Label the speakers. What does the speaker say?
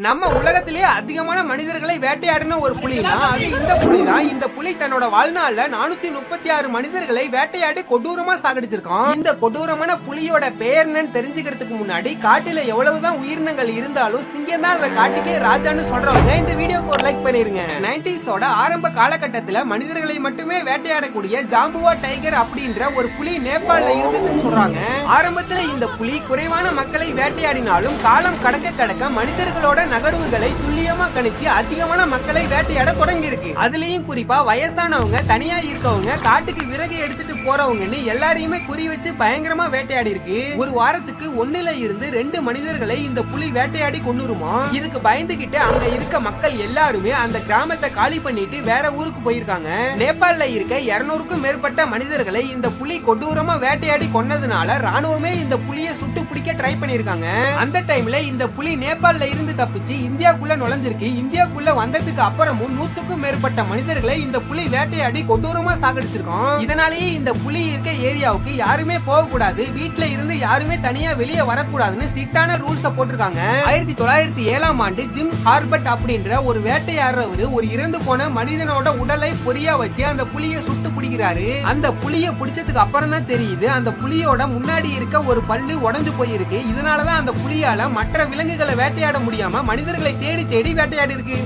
Speaker 1: நம்ம உலகத்திலே அதிகமான மனிதர்களை வேட்டையாடின ஒரு புலினா அது இந்த புலிதான். இந்த புலி தன்னோட வாழ்நாள்ல 436 மனிதர்களை வேட்டையாடி கொடூரமா சாகடிச்சிருக்கான். இந்த கொடூரமான புலியோட பெயர் என்னன்னு தெரிஞ்சுக்கிறதுக்கு முன்னாடி காட்டுல எவ்வளவுதான் உயிரினங்கள் இருந்தாலும் சிங்கம் தான் அந்த காட்டுக்கே ராஜான்னு சொல்றவங்க இந்த வீடியோக்கு ஒரு லைக் பண்ணிருங்க. 90s ஆரம்ப காலகட்டத்துல மனிதர்களை மட்டுமே வேட்டையாடக்கூடிய ஜாம்புவா டைகர் அப்படின்ற ஒரு புலி நேபாளல இருந்துச்சுன்னு சொல்றாங்க. ஆரம்பத்துல இந்த புலி குறைவான மக்களை வேட்டையாடினாலும் காலம் கடக்க கடக்க மனிதர்களோட நகர்வுகளை துல்லியமா கணிச்சு அதிகமான மக்களை வேட்டையாட தொடங்கி இருக்கு. அதுலயும் குறிப்பா வயசானவங்க, தனியா இருக்கவங்க, காட்டுக்கு விறகு எடுத்துட்டு போறவங்கன்னு எல்லாரையுமே குறி வச்சு பயங்கரமா வேட்டையாடி இருக்கு. ஒரு வாரத்துக்கு 1ல இருந்து 2 மனிதர்களை இந்த புலி வேட்டையாடி கொன்னுருமா. இதுக்கு பயந்துகிட்டு அங்க இருக்க மக்கள் எல்லாருமே அந்த கிராமத்தை காலி பண்ணிட்டு வேற ஊருக்கு போயிருக்காங்க. நேபாளல இருக்க 200க்கும் மேற்பட்ட மனிதர்களை இந்த புலி கொடூரமா வேட்டையாடி கொன்னதுனால ராணுவமே இந்த புலியை சுட்டு பிடிக்க ட்ரை பண்ணிருக்காங்க. அந்த டைம்ல இந்த புலி நேபாளல இருந்து தப்பிச்சு இந்தியாக்குள்ள நுழைஞ்சிருக்கு. இந்தியாக்குள்ள வந்ததுக்கு அப்புறமும் 100க்கும் மேற்பட்ட மனிதர்களை இந்த புலி வேட்டையாடி கொடூரமா சாகடிச்சிருக்கோம். இதனாலேயே இந்த புலி இருக்க ஏரியாவுக்கு யாருமே போக கூடாது, வீட்டுல இருந்து யாருமே தனியா வெளியே வரக்கூடாதுன்னு ஸ்ட்ரிக்டான ரூல்ஸ் போட்டிருக்காங்க. 1907ஆம் ஆண்டு ஜிம் ஹார்பர்ட் அப்படின்ற ஒரு வேட்டையாடுறவர் ஒரு இறந்து போன மனிதனோட உடலை பொறியா வச்சு அந்த புலியை சுட்டு பிடிக்கிறாரு. அந்த புலியை பிடிச்சதுக்கு அப்புறம் தான் தெரியுது அந்த புலியோட முன்னாடி இருக்க ஒரு பல்லு உடைஞ்சு போயிருக்கு. இதனாலதான் அந்த புலியால மற்ற விலங்குகளை வேட்டையாட முடியாம மனிதர்களை தேடி தேடி வேட்டையாடி இருக்கு.